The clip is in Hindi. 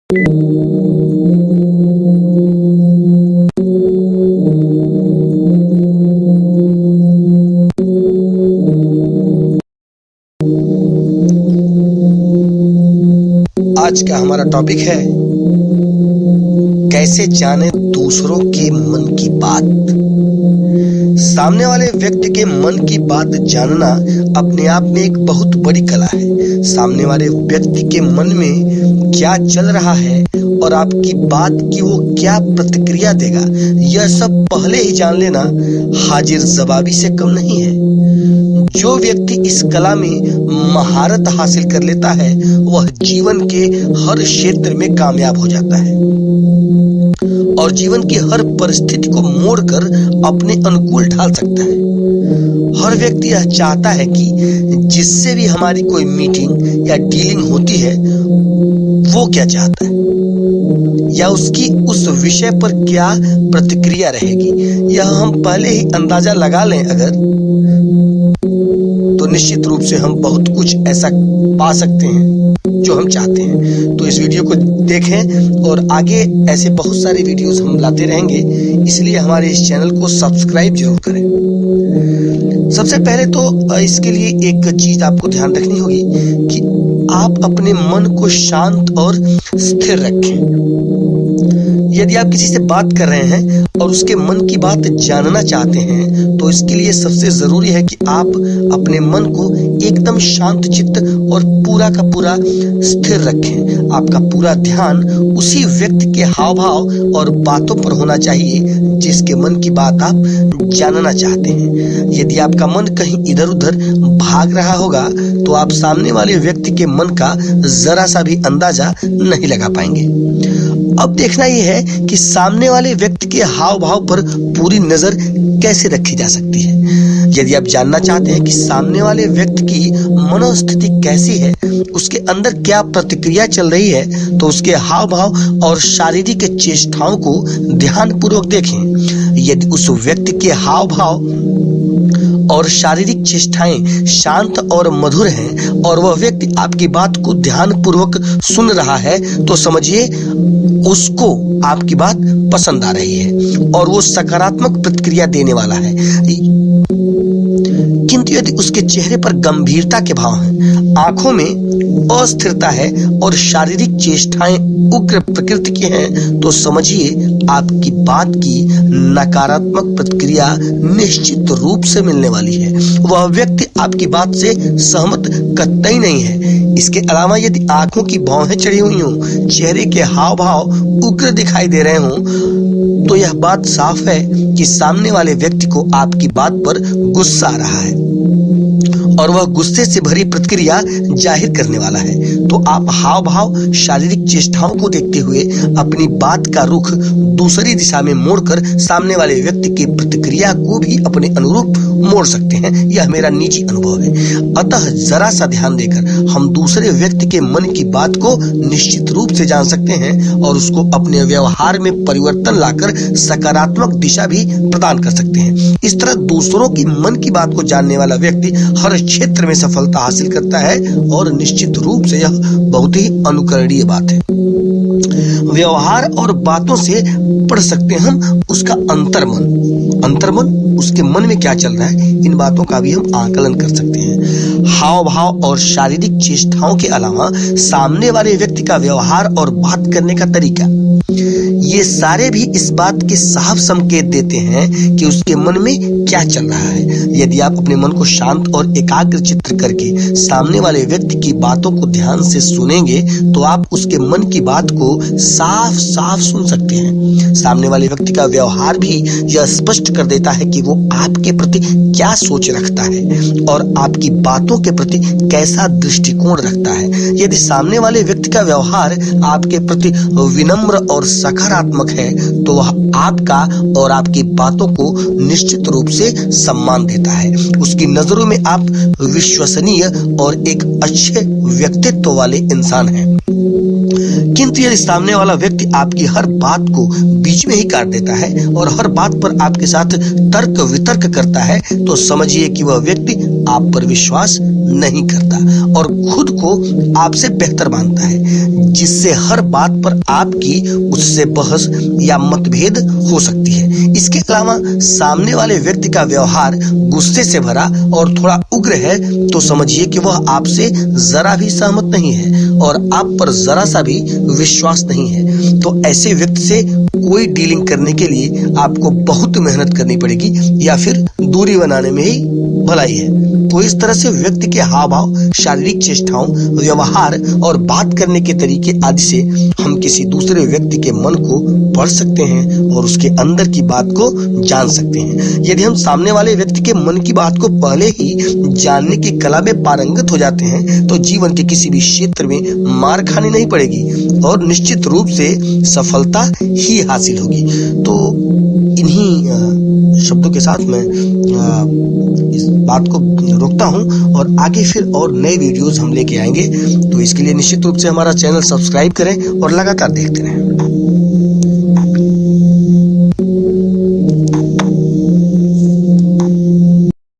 आज का हमारा टॉपिक है कैसे जाने दूसरों के मन की बात। सामने वाले व्यक्ति के मन की बात जानना अपने आप में एक बहुत बड़ी कला है। सामने वाले व्यक्ति के मन में क्या चल रहा है और आपकी बात की वो क्या प्रतिक्रिया देगा, यह सब पहले ही जान लेना हाजिर जवाबी से कम नहीं है। जो व्यक्ति इस कला में महारत हासिल कर लेता है वह जीवन के हर क्षेत्र में कामयाब हो जाता है और जीवन की हर परिस्थिति को मोड़कर अपने अनुकूल ढाल सकता है। हर व्यक्ति यह चाहता है कि जिससे भी हमारी कोई मीटिंग या डीलिंग होती है वो क्या चाहता है या उसकी उस विषय पर क्या प्रतिक्रिया रहेगी, यह हम पहले ही अंदाजा लगा लें अगर तो निश्चित रूप से हम बहुत कुछ ऐसा पा सकते हैं जो हम चाहते हैं। तो इस वीडियो को देखें और आगे ऐसे बहुत सारे वीडियोस हम लाते रहेंगे, इसलिए हमारे इस चैनल को सब्सक्राइब जरूर करें। सबसे पहले तो इसके लिए एक चीज आपको ध्यान रखनी होगी कि आप अपने मन को शांत और स्थिर रखें। यदि आप किसी से बात कर रहे हैं और उसके मन की बात जानना चाहते हैं तो इसके लिए सबसे जरूरी है कि आप अपने मन को एकदम शांत चित्त और पूरा का पूरा स्थिर रखें। आपका पूरा ध्यान उसी व्यक्ति के हाव भाव और बातों पर होना चाहिए जिसके मन की बात आप जानना चाहते हैं। यदि आपका मन कहीं इधर उधर भाग रहा होगा तो आप सामने वाले व्यक्ति के मन का जरा सा भी अंदाजा नहीं लगा पाएंगे। अब देखना यह है कि सामने वाले व्यक्ति के हाव भाव पर पूरी नजर कैसे रखी जा सकती है। यदि आप जानना चाहते हैं कि सामने वाले व्यक्ति की मनोस्थिति कैसी है, उसके अंदर क्या प्रतिक्रिया चल रही है, तो उसके हाव भाव और शारीरिक चेष्टाओं को ध्यानपूर्वक देखें। यदि उस व्यक्ति के हाव भाव और शारीरिक चेष्टाएं शांत और मधुर हैं और वह व्यक्ति आपकी बात को ध्यानपूर्वक सुन रहा है तो समझिए उसको आपकी बात पसंद आ रही है और वो सकारात्मक प्रतिक्रिया देने वाला है। किंतु यदि उसके चेहरे पर गंभीरता के भाव हैं, आंखों में अस्थिरता है और शारीरिक चेष्टाएं उग्र प्रकृति की हैं, तो समझिए आपकी बात की नकारात्मक प्रतिक्रिया निश्चित रूप से मिलने वाली है। वह व्यक्ति आपकी बात से सहमत कतई नहीं है। इसके अलावा यदि आंखों की भौहें चढ़ी हुई हों, चेहरे के हाव भाव उग्र दिखाई दे रहे हों, तो यह बात साफ है कि सामने वाले व्यक्ति को आपकी बात पर गुस्सा आ रहा है और वह गुस्से से भरी प्रतिक्रिया जाहिर करने वाला है। तो आप हाव भाव शारीरिक चेष्टाओं को देखते हुए अपनी बात का रुख दूसरी दिशा में मोड़कर सामने वाले व्यक्ति की प्रतिक्रिया को भी अपने अनुरूप मोड़ सकते हैं। यह मेरा निजी अनुभव है। अतः जरा सा ध्यान देकर हम दूसरे व्यक्ति के मन की बात को निश्चित रूप से जान सकते हैं और उसको अपने व्यवहार में परिवर्तन लाकर सकारात्मक दिशा भी प्रदान कर सकते हैं। इस तरह दूसरों की मन की बात को जानने वाला व्यक्ति हर क्षेत्र में सफलता हासिल करता है और निश्चित रूप से यह बहुत ही अनुकरणीय बात है। व्यवहार और बातों से पढ़ सकते हैं हम उसका अंतर्मन उसके मन में क्या चल रहा है, इन बातों का भी हम आकलन कर सकते हैं। हाव भाव और शारीरिक चेष्टाओं के अलावा सामने वाले व्यक्ति का व्यवहार और बात करने का तरीका, ये सारे भी इस बात के साफ संकेत देते हैं कि उसके मन में क्या चल रहा है। यदि आप अपने मन को शांत और एकाग्र चित्त करके सामने वाले व्यक्ति की बातों को ध्यान से सुनेंगे तो आप उसके मन की बात को साफ साफ सुन सकते हैं। सामने वाले व्यक्ति का व्यवहार भी यह स्पष्ट कर देता है कि वो आपके प्रति क्या सोच रखता है और आपकी बातों के प्रति कैसा दृष्टिकोण रखता है। यदि सामने वाले व्यक्ति का व्यवहार आपके प्रति विनम्र और सकारात्मक है तो वह आपका और आपकी बातों को निश्चित रूप से सम्मान देता है। उसकी नजरों में आप विश्वसनीय और एक अच्छे व्यक्तित्व वाले इंसान हैं। किंतु परंतु यदि सामने वाला व्यक्ति आपकी हर बात को बीच में ही काट देता है और हर बात पर आपके साथ तर्क वितर्क करता है, तो समझिए कि वह व्यक्ति आप पर विश्वास नहीं करता और खुद को आपसे बेहतर मानता है, जिससे हर बात पर आपकी उससे बहस या मतभेद हो सकती है। इसके अलावा सामने वाले व्यक्ति का व्यवहार गुस्से से भरा और थोड़ा उग्र है, तो समझिए कि वह आपसे जरा भी सहमत नहीं है और आप पर जरा सा भी विश्वास नहीं है। तो ऐसे व्यक्ति से कोई डीलिंग करने के लिए आपको बहुत मेहनत करनी पड़ेगी या फिर दूरी बनाने में ही भलाई है। तो इस तरह से व्यक्ति के हाव भाव, शारीरिक चेष्टाओं, व्यवहार और बात करने के तरीके आदि से हम किसी दूसरे व्यक्ति के मन को पढ़ सकते हैं और उसके अंदर की बात को जान सकते हैं। यदि हम सामने वाले व्यक्ति के मन की बात को पहले ही जानने की कला में पारंगत हो जाते हैं, तो जीवन के किसी भी क्षेत्र में मार खानी नहीं पड़ेगी और निश्चित रूप से सफलता ही हासिल होगी। तो इन्हीं शब्दों के साथ मैं इस बात को रोकता हूं और आगे फिर और नए वीडियोस हम लेके आएंगे। तो इसके लिए निश्चित रूप से हमारा चैनल सब्सक्राइब करें और लगातार देखते रहें।